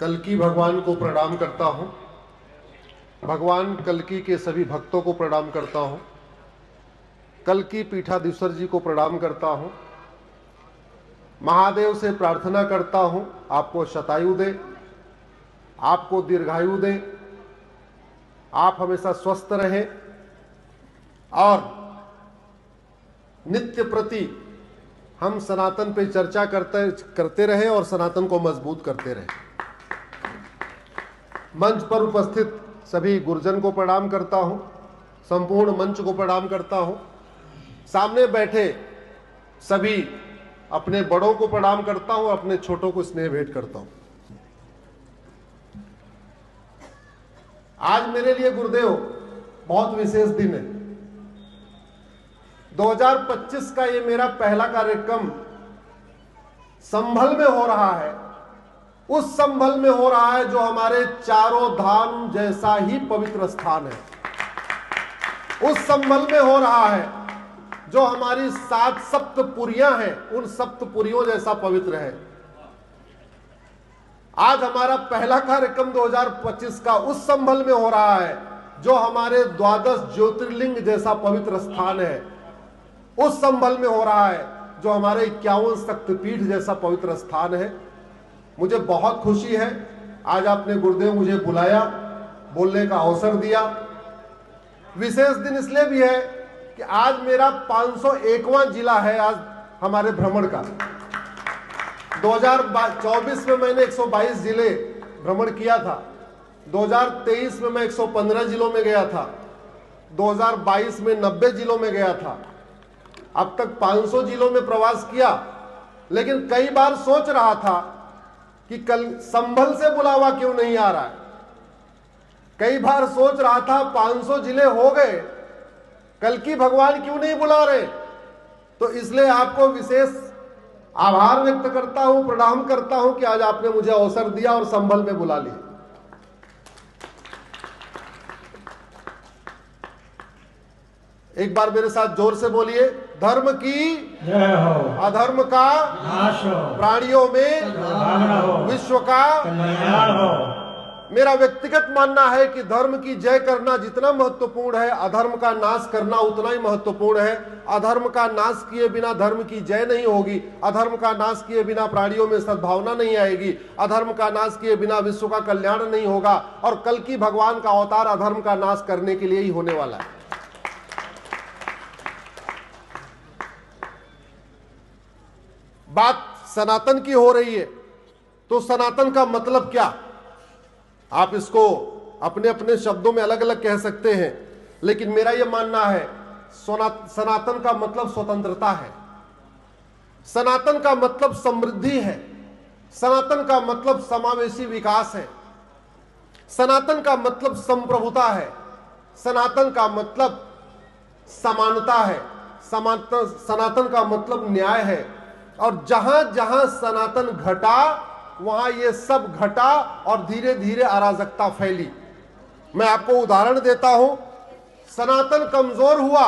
कल्की भगवान को प्रणाम करता हूं। भगवान कल्की के सभी भक्तों को प्रणाम करता हूं। कल्की पीठाधीश्वर जी को प्रणाम करता हूं। महादेव से प्रार्थना करता हूं आपको शतायु दे, आपको दीर्घायु दे, आप हमेशा स्वस्थ रहें और नित्य प्रति हम सनातन पे चर्चा करते रहें और सनातन को मजबूत करते रहें। मंच पर उपस्थित सभी गुरुजन को प्रणाम करता हूं, संपूर्ण मंच को प्रणाम करता हूं। सामने बैठे सभी अपने बड़ों को प्रणाम करता हूं, अपने छोटों को स्नेह भेंट करता हूं। आज मेरे लिए गुरुदेव बहुत विशेष दिन है। 2025 का ये मेरा पहला कार्यक्रम संभल में हो रहा है। उस संभल में हो रहा है जो हमारे चारों धाम जैसा ही पवित्र स्थान है। उस संभल में हो रहा है जो हमारी 7 सप्तपुरियां हैं, उन सप्तपुरियों जैसा पवित्र है। आज हमारा पहला कार्यक्रम 2025 का उस संभल में हो रहा है जो हमारे 12 ज्योतिर्लिंग जैसा पवित्र स्थान है। उस संभल में हो रहा है जो हमारे 51 शक्तिपीठ जैसा पवित्र स्थान है। मुझे बहुत खुशी है, आज आपने गुरुदेव मुझे बुलाया, बोलने का अवसर दिया। विशेष दिन इसलिए भी है कि आज मेरा 501वां जिला है आज हमारे भ्रमण का। 2024 में मैंने 122 जिले भ्रमण किया था। 2023 में मैं 115 जिलों में गया था। 2022 में 90 जिलों में गया था। अब तक 500 जिलों में प्रवास किया, लेकिन कई बार सोच रहा था कि कल संभल से बुलावा क्यों नहीं आ रहा है। कई बार सोच रहा था 500 जिले हो गए, कल्की भगवान क्यों नहीं बुला रहे। तो इसलिए आपको विशेष आभार व्यक्त करता हूं, प्रणाम करता हूं कि आज आपने मुझे अवसर दिया और संभल में बुला लिया। एक बार मेरे साथ जोर से बोलिए, धर्म की जय हो, अधर्म का नाश हो, प्राणियों में सद्भावना हो, विश्व का कल्याण हो। मेरा व्यक्तिगत मानना है कि धर्म की जय करना जितना महत्वपूर्ण है, अधर्म का नाश करना उतना ही महत्वपूर्ण है। अधर्म का नाश किए बिना धर्म की जय नहीं होगी। अधर्म का नाश किए बिना प्राणियों में सद्भावना नहीं आएगी। अधर्म का नाश किए बिना विश्व का कल्याण नहीं होगा। और कल्की भगवान का अवतार अधर्म का नाश करने के लिए ही होने वाला है। बात सनातन की हो रही है, तो सनातन का मतलब क्या? आप इसको अपने अपने शब्दों में अलग अलग कह सकते हैं, लेकिन मेरा यह मानना है सनातन का मतलब स्वतंत्रता है। सनातन का मतलब समृद्धि है। सनातन का मतलब समावेशी विकास है। सनातन का मतलब संप्रभुता है। सनातन का मतलब समानता है। सनातन का मतलब न्याय है। और जहां जहां सनातन घटा वहां ये सब घटा और धीरे धीरे अराजकता फैली। मैं आपको उदाहरण देता हूं। सनातन कमजोर हुआ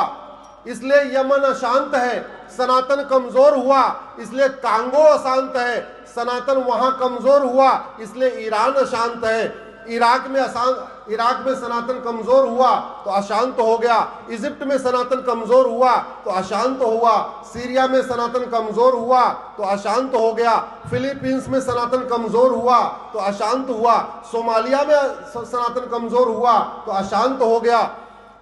इसलिए यमन अशांत है। सनातन कमजोर हुआ इसलिए कांगो अशांत है। सनातन वहां कमजोर हुआ इसलिए ईरान अशांत है। इराक में सनातन कमजोर हुआ तो अशांत हो गया। इजिप्ट में सनातन कमजोर हुआ तो अशांत हुआ। सीरिया में सनातन कमजोर हुआ तो अशांत हो गया। फिलीपींस में सनातन कमजोर हुआ तो अशांत हुआ। सोमालिया में सनातन कमजोर हुआ तो अशांत हो गया।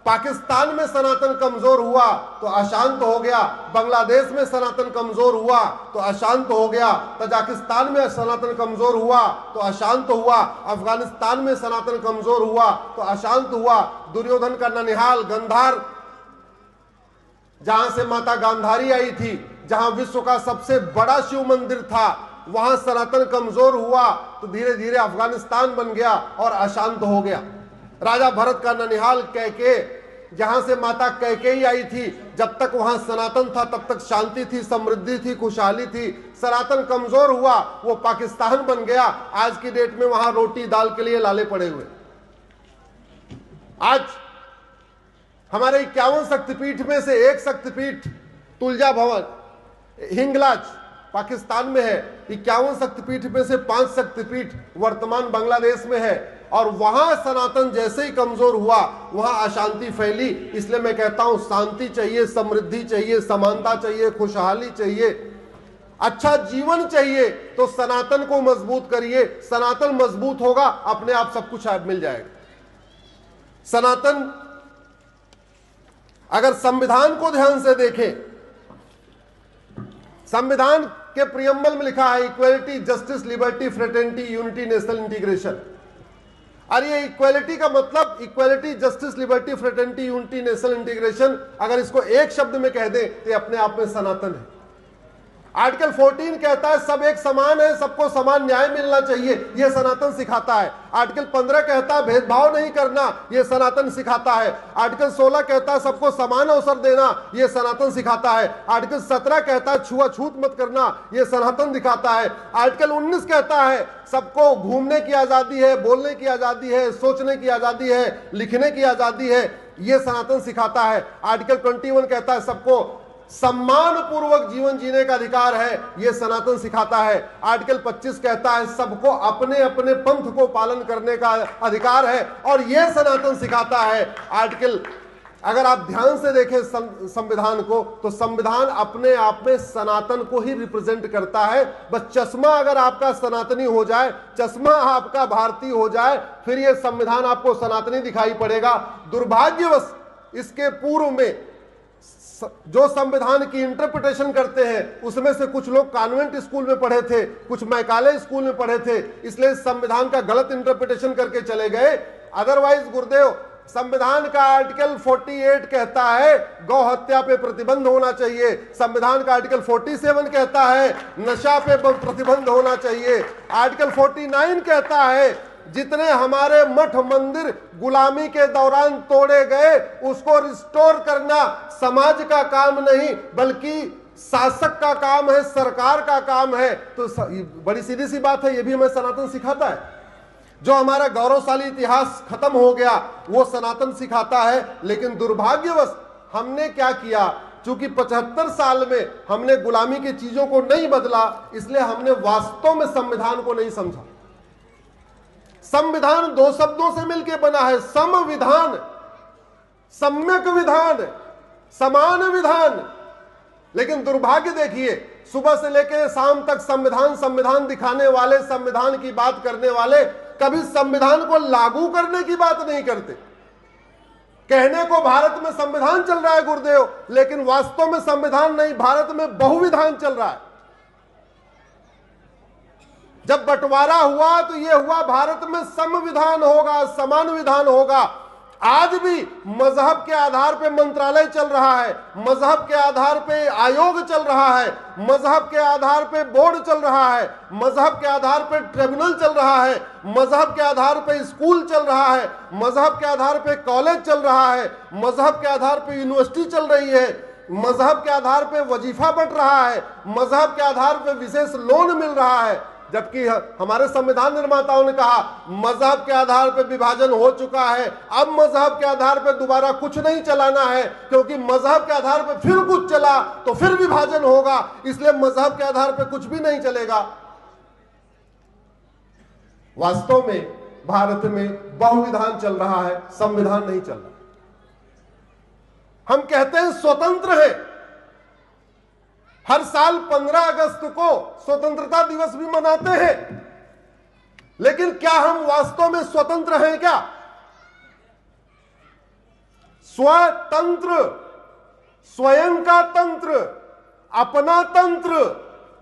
पाकिस्तान में सनातन कमजोर हुआ तो अशांत हो गया। बांग्लादेश में सनातन कमजोर हुआ तो अशांत हो गया। तजाकिस्तान में सनातन कमजोर हुआ तो अशांत हुआ। अफगानिस्तान में सनातन कमजोर हुआ तो अशांत हुआ। दुर्योधन का ननिहाल गंधार, जहां से माता गांधारी आई थी, जहां विश्व का सबसे बड़ा शिव मंदिर था, वहां सनातन कमजोर हुआ तो धीरे धीरे अफगानिस्तान बन गया और अशांत हो गया। राजा भरत का ननिहाल कैके, जहां से माता कैकेयी आई थी, जब तक वहां सनातन था तब तक शांति थी, समृद्धि थी, खुशहाली थी। सनातन कमजोर हुआ, वो पाकिस्तान बन गया। आज की डेट में वहां रोटी दाल के लिए लाले पड़े हुए। आज हमारे 51 शक्तिपीठ में से एक शक्तिपीठ तुलजा भवन, हिंगलाज पाकिस्तान में है, 51 शक्तिपीठ में से 5 शक्तिपीठ वर्तमान बांग्लादेश में है, और वहां सनातन जैसे ही कमजोर हुआ वहां अशांति फैली। इसलिए मैं कहता हूं शांति चाहिए, समृद्धि चाहिए, समानता चाहिए, खुशहाली चाहिए, अच्छा जीवन चाहिए, तो सनातन को मजबूत करिए। सनातन मजबूत होगा, अपने आप सब कुछ मिल जाएगा। सनातन, अगर संविधान को ध्यान से देखें, संविधान के प्रियम्बल में लिखा है equality, justice, liberty, fraternity, unity, national integration. और ये इक्वलिटी का मतलब, equality, justice, liberty, fraternity, unity, national integration, अगर इसको एक शब्द में कह दें तो अपने आप में सनातन है। आर्टिकल 14 कहता है सब एक समान है, सबको समान न्याय मिलना चाहिए, यह सनातन सिखाता है। आर्टिकल 15 कहता है भेदभाव नहीं करना, यह सनातन सिखाता है। आर्टिकल 16 कहता है सबको समान अवसर देना, यह सनातन सिखाता है। आर्टिकल 17 कहता है छुआछूत मत करना, यह सनातन दिखाता है। आर्टिकल 19 कहता है सबको घूमने की आजादी है, बोलने की आजादी है, सोचने की आजादी है, लिखने की आजादी है, यह सनातन सिखाता है। आर्टिकल 21 कहता है सबको सम्मान पूर्वक जीवन जीने का अधिकार है, यह सनातन सिखाता है। आर्टिकल 25 कहता है सबको अपने अपने पंथ को पालन करने का अधिकार है, और यह सनातन सिखाता है। आर्टिकल, अगर आप ध्यान से देखें संविधान को, तो संविधान अपने आप में सनातन को ही रिप्रेजेंट करता है। बस चश्मा अगर आपका सनातनी हो जाए, चश्मा आपका भारतीय हो जाए, फिर यह संविधान आपको सनातनी दिखाई पड़ेगा। दुर्भाग्यवश इसके पूर्व में जो संविधान की इंटरप्रिटेशन करते हैं, उसमें से कुछ लोग कॉन्वेंट स्कूल में पढ़े थे, कुछ मैकाले स्कूल में पढ़े थे, इसलिए संविधान का गलत इंटरप्रिटेशन करके चले गए। अदरवाइज गुरुदेव, संविधान का आर्टिकल 48 कहता है गौ हत्या पे प्रतिबंध होना चाहिए। संविधान का आर्टिकल 47 कहता है नशा पे प्रतिबंध होना चाहिए। आर्टिकल 49 कहता है जितने हमारे मठ मंदिर गुलामी के दौरान तोड़े गए, उसको रिस्टोर करना समाज का काम नहीं, बल्कि शासक का काम है, सरकार का काम है। तो बड़ी सीधी सी बात है, ये भी हमें सनातन सिखाता है। जो हमारा गौरवशाली इतिहास खत्म हो गया, वो सनातन सिखाता है। लेकिन दुर्भाग्यवश हमने क्या किया, चूंकि 75 साल में हमने गुलामी की चीजों को नहीं बदला, इसलिए हमने वास्तव में संविधान को नहीं समझा। संविधान दो शब्दों से मिलकर बना है, संविधान, सम्यक विधान, समान विधान। लेकिन दुर्भाग्य देखिए, सुबह से लेकर शाम तक संविधान संविधान दिखाने वाले, संविधान की बात करने वाले, कभी संविधान को लागू करने की बात नहीं करते। कहने को भारत में संविधान चल रहा है गुरुदेव, लेकिन वास्तव में संविधान नहीं, भारत में बहुविधान चल रहा है। जब बंटवारा हुआ तो यह हुआ भारत में संविधान होगा, समान विधान होगा। आज भी मजहब के आधार पे मंत्रालय चल रहा है, मजहब के आधार पे आयोग चल रहा है, मजहब के आधार पे बोर्ड चल रहा है, मजहब के आधार पे ट्रिब्यूनल चल रहा है, मजहब के आधार पे स्कूल चल रहा है, मजहब के आधार पे कॉलेज चल रहा है, मजहब के आधार पे यूनिवर्सिटी चल रही है, मजहब के आधार पे वजीफा बंट रहा है, मजहब के आधार पे विशेष लोन मिल रहा है। जबकि हमारे संविधान निर्माताओं ने कहा मजहब के आधार पर विभाजन हो चुका है, अब मजहब के आधार पर दोबारा कुछ नहीं चलाना है, क्योंकि मजहब के आधार पर फिर कुछ चला तो फिर विभाजन होगा, इसलिए मजहब के आधार पर कुछ भी नहीं चलेगा। वास्तव में भारत में बहुविधान चल रहा है, संविधान नहीं चल रहा। हम कहते हैं स्वतंत्र है, हर साल 15 अगस्त को स्वतंत्रता दिवस भी मनाते हैं, लेकिन क्या हम वास्तव में स्वतंत्र हैं क्या? स्वतंत्र, स्वयं का तंत्र, अपना तंत्र,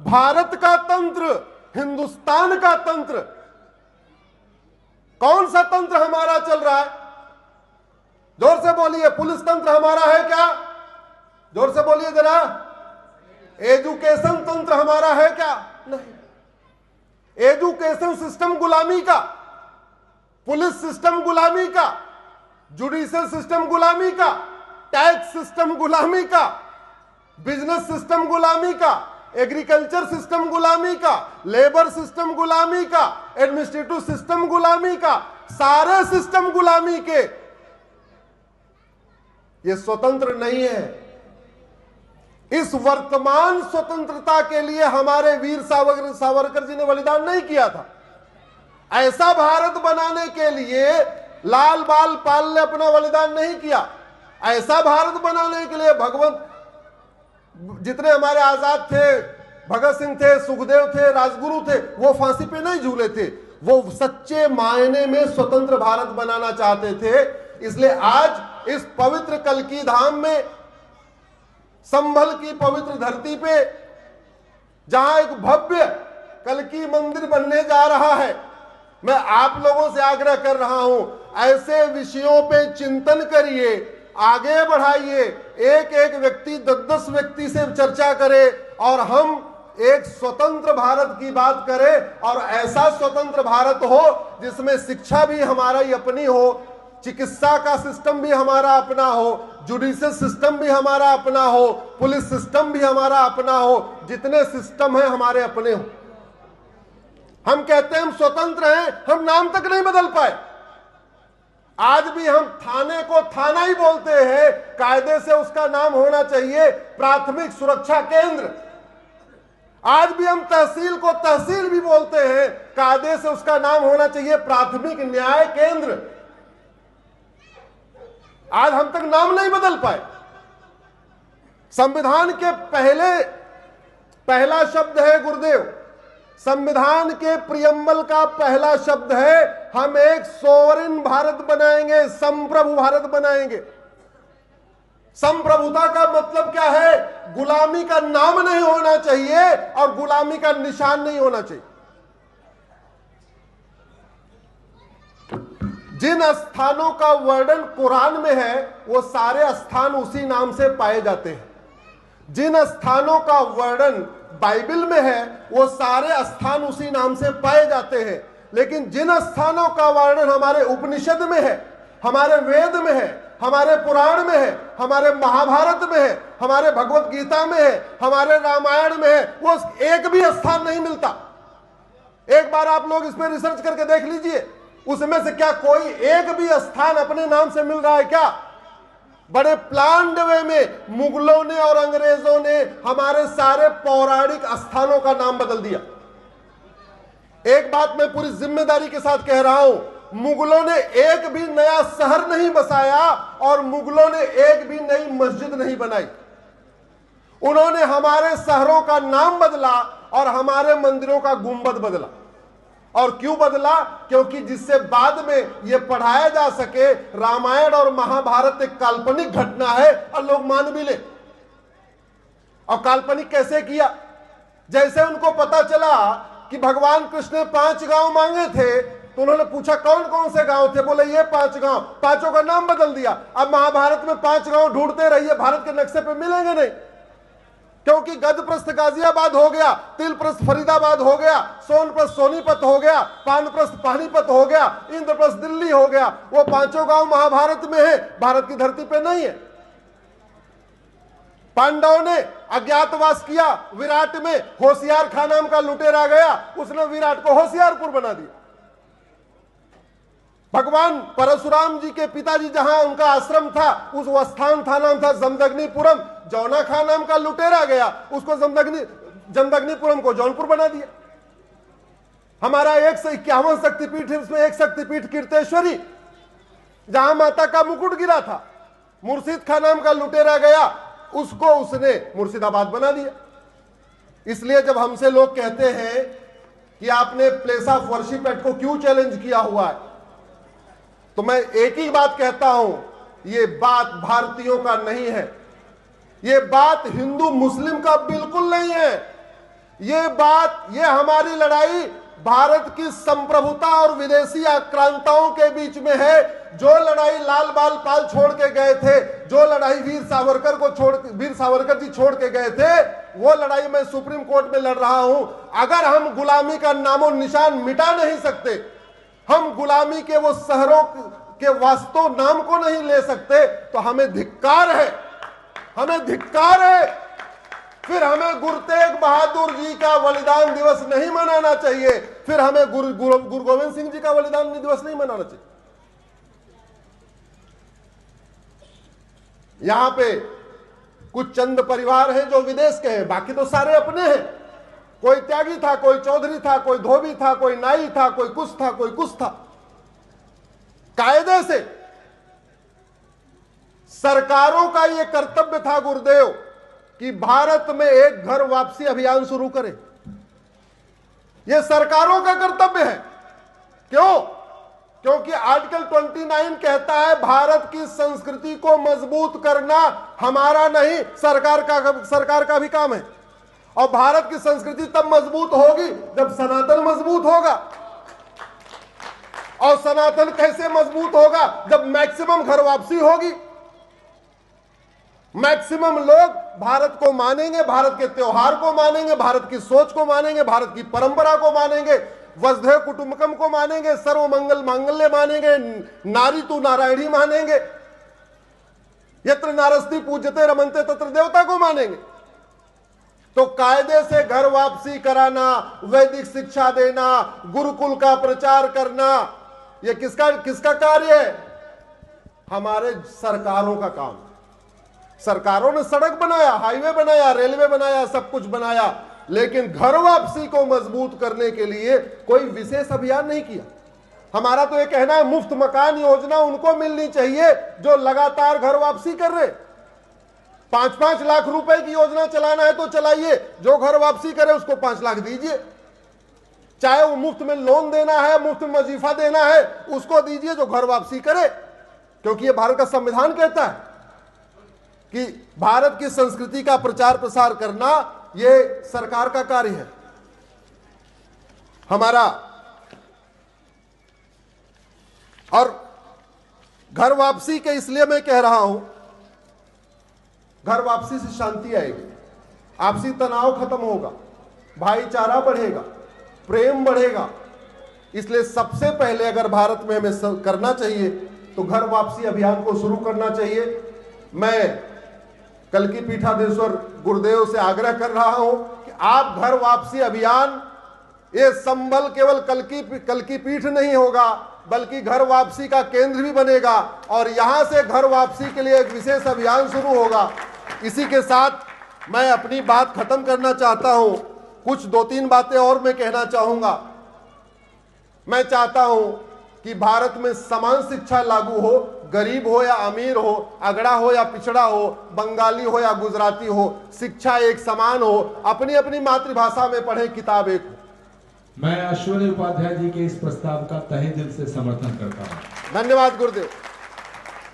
भारत का तंत्र, हिंदुस्तान का तंत्र। कौन सा तंत्र हमारा चल रहा है? जोर से बोलिए, पुलिस तंत्र हमारा है क्या? जोर से बोलिए जरा। एजुकेशन तंत्र हमारा है क्या? नहीं। एजुकेशन सिस्टम गुलामी का, पुलिस सिस्टम गुलामी का, जुडिशियल सिस्टम गुलामी का, टैक्स सिस्टम गुलामी का, बिजनेस सिस्टम गुलामी का, एग्रीकल्चर सिस्टम गुलामी का, लेबर सिस्टम गुलामी का, एडमिनिस्ट्रेटिव सिस्टम गुलामी का, सारे सिस्टम गुलामी के। ये स्वतंत्र नहीं है। इस वर्तमान स्वतंत्रता के लिए हमारे वीर सावरकर जी ने बलिदान नहीं किया था। ऐसा भारत बनाने के लिए लाल बाल पाल ने अपना बलिदान नहीं किया। ऐसा भारत बनाने के लिए भगवंत जितने हमारे आजाद थे, भगत सिंह थे, सुखदेव थे, राजगुरु थे, वो फांसी पे नहीं झूले थे। वो सच्चे मायने में स्वतंत्र भारत बनाना चाहते थे। इसलिए आज इस पवित्र कल्की धाम में, संभल की पवित्र धरती पे, जहां एक भव्य कल्की मंदिर बनने जा रहा है, मैं आप लोगों से आग्रह कर रहा हूं, ऐसे विषयों पे चिंतन करिए, आगे बढ़ाइए। एक एक व्यक्ति 10-10 व्यक्ति से चर्चा करे और हम एक स्वतंत्र भारत की बात करें। और ऐसा स्वतंत्र भारत हो जिसमें शिक्षा भी हमारी अपनी हो, चिकित्सा का सिस्टम भी हमारा अपना हो, जुडिशियल सिस्टम भी हमारा अपना हो, पुलिस सिस्टम भी हमारा अपना हो, जितने सिस्टम है हमारे अपने हो। हम कहते हैं हम स्वतंत्र हैं, हम नाम तक नहीं बदल पाए। आज भी हम थाने को थाना ही बोलते हैं, कायदे से उसका नाम होना चाहिए प्राथमिक सुरक्षा केंद्र। आज भी हम तहसील को तहसील भी बोलते हैं, कायदे से उसका नाम होना चाहिए प्राथमिक न्याय केंद्र। आज हम तक नाम नहीं बदल पाए। संविधान के पहला शब्द है गुरुदेव, संविधान के प्रियम्बल का पहला शब्द है हम एक सोवरेन भारत बनाएंगे, संप्रभु भारत बनाएंगे। संप्रभुता का मतलब क्या है? गुलामी का नाम नहीं होना चाहिए और गुलामी का निशान नहीं होना चाहिए। जिन स्थानों का वर्णन कुरान में है वो सारे स्थान उसी नाम से पाए जाते हैं। जिन स्थानों का वर्णन बाइबल में है वो सारे स्थान उसी नाम से पाए जाते हैं। लेकिन जिन स्थानों का वर्णन हमारे उपनिषद में है, हमारे वेद में है, हमारे पुराण में है, हमारे महाभारत में है, हमारे भगवत गीता में है, हमारे रामायण में है, वो एक भी स्थान नहीं मिलता। एक बार आप लोग इस पर रिसर्च करके देख लीजिए, उसमें से क्या कोई एक भी स्थान अपने नाम से मिल रहा है क्या? बड़े प्लान्ड वे में मुगलों ने और अंग्रेजों ने हमारे सारे पौराणिक स्थानों का नाम बदल दिया। एक बात मैं पूरी जिम्मेदारी के साथ कह रहा हूं, मुगलों ने एक भी नया शहर नहीं बसाया और मुगलों ने एक भी नई मस्जिद नहीं बनाई। उन्होंने हमारे शहरों का नाम बदला और हमारे मंदिरों का गुंबद बदला। और क्यों बदला? क्योंकि जिससे बाद में यह पढ़ाया जा सके रामायण और महाभारत एक काल्पनिक घटना है और लोग मान भी ले। और काल्पनिक कैसे किया? जैसे उनको पता चला कि भगवान कृष्ण ने 5 गांव मांगे थे तो उन्होंने पूछा कौन कौन से गांव थे, बोले ये 5 गांव, पांचों का नाम बदल दिया। अब महाभारत में 5 गांव ढूंढते रहिए, भारत के नक्शे पे मिलेंगे नहीं। क्योंकि गजप्रस्थ गाजियाबाद हो गया, तिलप्रस्थ फरीदाबाद हो गया, सोनप्रस्थ सोनीपत हो गया, पानप्रस्थ पानीपत हो गया, इंद्रप्रस्थ दिल्ली हो गया। वो 5 गांव महाभारत में है, भारत की धरती पे नहीं है। पांडवों ने अज्ञातवास किया विराट में, होशियार खान नाम का लुटेरा गया, उसने विराट को होशियारपुर बना दिया। भगवान परशुराम जी के पिताजी जहां उनका आश्रम था, उस स्थान था नाम था जमदग्निपुरम। जौना खान नाम का लुटेरा गया, उसको जमदग्निपुरम को जौनपुर बना दिया। हमारा 151 शक्तिपीठ है, उसमें एक शक्तिपीठ कीर्तेश्वरी, जहां माता का मुकुट गिरा था, मुर्शिद खान नाम का लुटेरा गया, उसको उसने मुर्शिदाबाद बना दिया। इसलिए जब हमसे लोग कहते हैं कि आपने प्लेस ऑफ वर्शिप एक्ट को क्यों चैलेंज किया हुआ है, तो मैं एक ही बात कहता हूं, यह बात भारतीयों का नहीं है, यह बात हिंदू मुस्लिम का बिल्कुल नहीं है। यह हमारी लड़ाई भारत की संप्रभुता और विदेशी आक्रांताओं के बीच में है। जो लड़ाई लाल बाल पाल छोड़ के गए थे, जो लड़ाई वीर सावरकर जी छोड़ के गए थे, वो लड़ाई मैं सुप्रीम कोर्ट में लड़ रहा हूं। अगर हम गुलामी का नामो निशान मिटा नहीं सकते, हम गुलामी के वो शहरों के वास्तव नाम को नहीं ले सकते, तो हमें धिक्कार है, हमें धिक्कार है। फिर हमें गुरु तेग बहादुर जी का बलिदान दिवस नहीं मनाना चाहिए, फिर हमें गुरु गोविंद सिंह जी का बलिदान दिवस नहीं मनाना चाहिए। यहां पे कुछ चंद परिवार हैं जो विदेश के हैं, बाकी तो सारे अपने हैं। कोई त्यागी था, कोई चौधरी था, कोई धोबी था, कोई नाई था, कोई कुछ था, कोई कुछ था। कायदे से सरकारों का यह कर्तव्य था गुरुदेव कि भारत में एक घर वापसी अभियान शुरू करें। यह सरकारों का कर्तव्य है। क्यों? क्योंकि आर्टिकल 29 कहता है भारत की संस्कृति को मजबूत करना हमारा नहीं, सरकार का भी काम है। और भारत की संस्कृति तब मजबूत होगी जब सनातन मजबूत होगा। और सनातन कैसे मजबूत होगा? जब मैक्सिमम घर वापसी होगी। मैक्सिमम लोग भारत को मानेंगे, भारत के त्योहार को मानेंगे, भारत की सोच को मानेंगे, भारत की परंपरा को मानेंगे, वसुधैव कुटुंबकम को मानेंगे, सर्वमंगल मांगल्य मानेंगे, नारी तू नारायणी मानेंगे, यत्र नारस्ति पूज्यते रमन्ते तत्र देवता को मानेंगे। तो कायदे से घर वापसी कराना, वैदिक शिक्षा देना, गुरुकुल का प्रचार करना, यह किसका कार्य है? हमारे सरकारों का काम। सरकारों ने सड़क बनाया, हाईवे बनाया, रेलवे बनाया, सब कुछ बनाया, लेकिन घर वापसी को मजबूत करने के लिए कोई विशेष अभियान नहीं किया। हमारा तो ये कहना है मुफ्त मकान योजना उनको मिलनी चाहिए जो लगातार घर वापसी कर रहे। 5-5 लाख रुपए की योजना चलाना है तो चलाइए, जो घर वापसी करे उसको 5 लाख दीजिए। चाहे वो मुफ्त में लोन देना है, मुफ्त में वजीफा देना है, उसको दीजिए जो घर वापसी करे। क्योंकि ये भारत का संविधान कहता है कि भारत की संस्कृति का प्रचार प्रसार करना यह सरकार का कार्य है। हमारा और घर वापसी के इसलिए मैं कह रहा हूं, घर वापसी से शांति आएगी, आपसी तनाव खत्म होगा, भाईचारा बढ़ेगा, प्रेम बढ़ेगा। इसलिए सबसे पहले अगर भारत में हमें करना चाहिए तो घर वापसी अभियान को शुरू करना चाहिए। मैं कल्की पीठाधीश्वर गुरुदेव से आग्रह कर रहा हूं कि आप घर वापसी अभियान, ये संबल केवल कल्की पीठ नहीं होगा बल्कि घर वापसी का केंद्र भी बनेगा और यहां से घर वापसी के लिए एक विशेष अभियान शुरू होगा। इसी के साथ मैं अपनी बात खत्म करना चाहता हूं। कुछ 2-3 बातें और मैं कहना चाहूंगा। मैं चाहता हूं कि भारत में समान शिक्षा लागू हो, गरीब हो या अमीर हो, अगड़ा हो या पिछड़ा हो, बंगाली हो या गुजराती हो, शिक्षा एक समान हो, अपनी अपनी मातृभाषा में पढ़े, किताब एक हो। मैं अश्विनी उपाध्याय जी के इस प्रस्ताव का तहे दिल से समर्थन करता हूं। धन्यवाद गुरुदेव।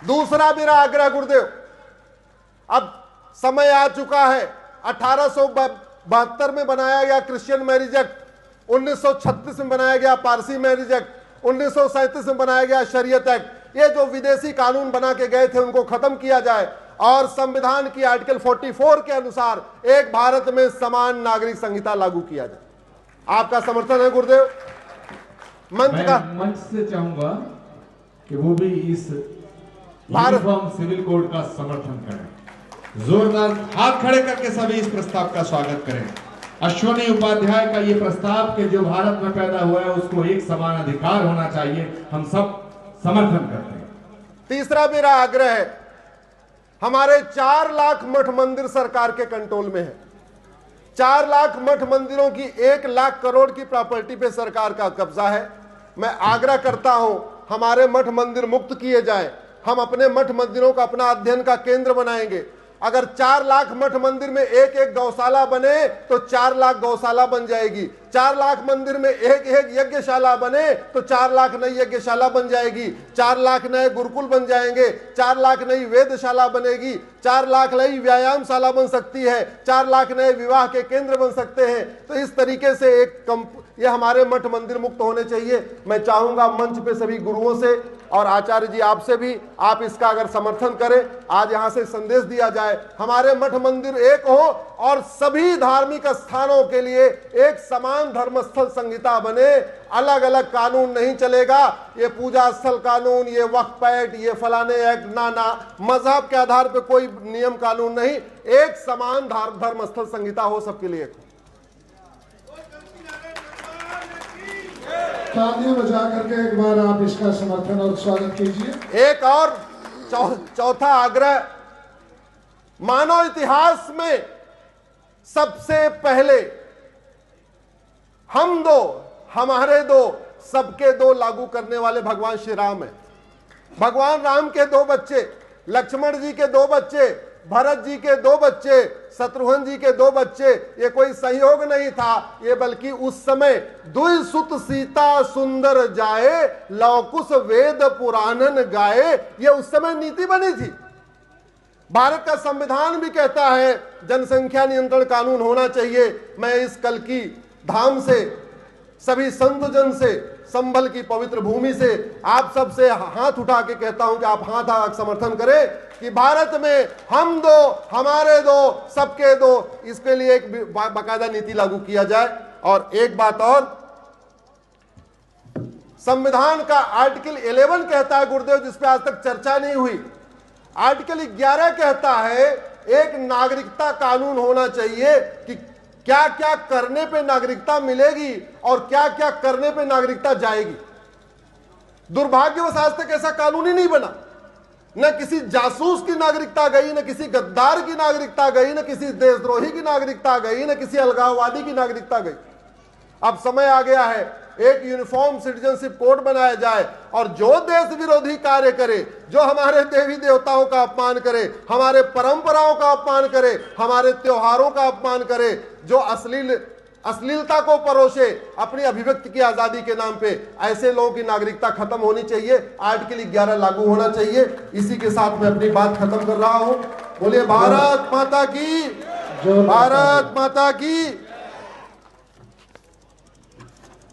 दूसरा मेरा आग्रह गुरुदेव, अब समय आ चुका है। 1872 में बनाया गया क्रिश्चियन मैरिज एक्ट, 1936 में बनाया गया पारसी मैरिज एक्ट, 1937 में बनाया गया शरीयत एक्ट। ये जो विदेशी कानून बना के गए थे उनको खत्म किया जाए और संविधान की आर्टिकल 44 के अनुसार एक भारत में समान नागरिक संहिता लागू किया जाए। आपका समर्थन है गुरुदेव? मंच से चाहूंगा कि वो भी इस यूनिफॉर्म सिविल कोड का समर्थन करें। जोरदार हाथ खड़े करके सभी इस प्रस्ताव का स्वागत करें। अश्विनी उपाध्याय का ये प्रस्ताव कि जो भारत में पैदा हुआ है उसको एक समान अधिकार होना चाहिए, हम सब समर्थन करते हैं। तीसरा मेरा आग्रह है, हमारे 4 लाख मठ मंदिर सरकार के कंट्रोल में है। 4 लाख मठ मंदिरों की 1 लाख करोड़ की प्रॉपर्टी पे सरकार का कब्जा है। मैं आग्रह करता हूं हमारे मठ मंदिर मुक्त किए जाएं। हम अपने मठ मंदिरों का अपना अध्ययन का केंद्र बनाएंगे। अगर 4 लाख मठ मंदिर में एक गौशाला बने तो 4 लाख गौशाला बन जाएगी। 4 लाख मंदिर में एक यज्ञशाला बने तो 4 लाख नई यज्ञशाला बन जाएगी। 4 लाख नए गुरुकुल बन जाएंगे। 4 लाख नई वेदशाला बनेगी। 4 लाख नई व्यायामशाला बन सकती है। 4 लाख नए विवाह के केंद्र बन सकते हैं। तो इस तरीके से ये हमारे मठ मंदिर मुक्त होने चाहिए। मैं चाहूंगा मंच पे सभी गुरुओं से और आचार्य जी आपसे भी आप इसका अगर समर्थन करें, आज यहां से संदेश दिया जाए हमारे मठ मंदिर एक हो और सभी धार्मिक स्थानों के लिए एक समान धर्मस्थल संहिता बने। अलग अलग कानून नहीं चलेगा, ये पूजा स्थल कानून, ये वक्फ एक्ट, ये फलाने एक्ट, ना मजहब के आधार पर कोई नियम कानून नहीं, एक समान धर्मस्थल संहिता हो सबके लिए। तालियां बजा करके एक बार आप इसका समर्थन और स्वागत कीजिए। एक और चौथा आग्रह, मानव इतिहास में सबसे पहले हम दो, हमारे दो, सबके दो लागू करने वाले भगवान श्री राम हैं। भगवान राम के दो बच्चे, लक्ष्मण जी के दो बच्चे, भरत जी के दो बच्चे, शत्रुघ्न जी के दो बच्चे, ये कोई संयोग नहीं था, ये बल्कि उस समय दुई सुत सीता सुंदर जाए, लवकुश वेद पुराणन गाए, ये उस समय नीति बनी थी। भारत का संविधान भी कहता है जनसंख्या नियंत्रण कानून होना चाहिए। मैं इस कल की धाम से, सभी संत जन से, संभल की पवित्र भूमि से आप सबसे हाथ उठा के कहता हूं कि आप हाथ समर्थन करें कि भारत में हम दो, हमारे दो, सबके दो, इसके लिए एक बाकायदा नीति लागू किया जाए। और एक बात और, संविधान का आर्टिकल 11 कहता है गुरुदेव, जिसपे आज तक चर्चा नहीं हुई, आर्टिकल 11 कहता है एक नागरिकता कानून होना चाहिए कि क्या क्या करने पे नागरिकता मिलेगी और क्या क्या करने पे नागरिकता जाएगी। दुर्भाग्यवश आज तक ऐसा कानून ही नहीं बना। न किसी जासूस की नागरिकता गई, न किसी गद्दार की नागरिकता गई, न किसी देशद्रोही की नागरिकता गई, न किसी अलगाववादी की नागरिकता गई। अब समय आ गया है एक यूनिफॉर्म सिटीजनशिप कोड बनाया जाए और जो देश विरोधी कार्य करे, जो हमारे देवी देवताओं का अपमान करे, हमारे परंपराओं का अपमान करे, हमारे त्योहारों का अपमान करे, जो अश्लीलता को परोसे अपनी अभिव्यक्ति की आजादी के नाम पे, ऐसे लोगों की नागरिकता खत्म होनी चाहिए। आर्टिकल 11 लागू होना चाहिए। इसी के साथ मैं अपनी बात खत्म कर रहा हूं। बोलिए भारत माता की, भारत माता की।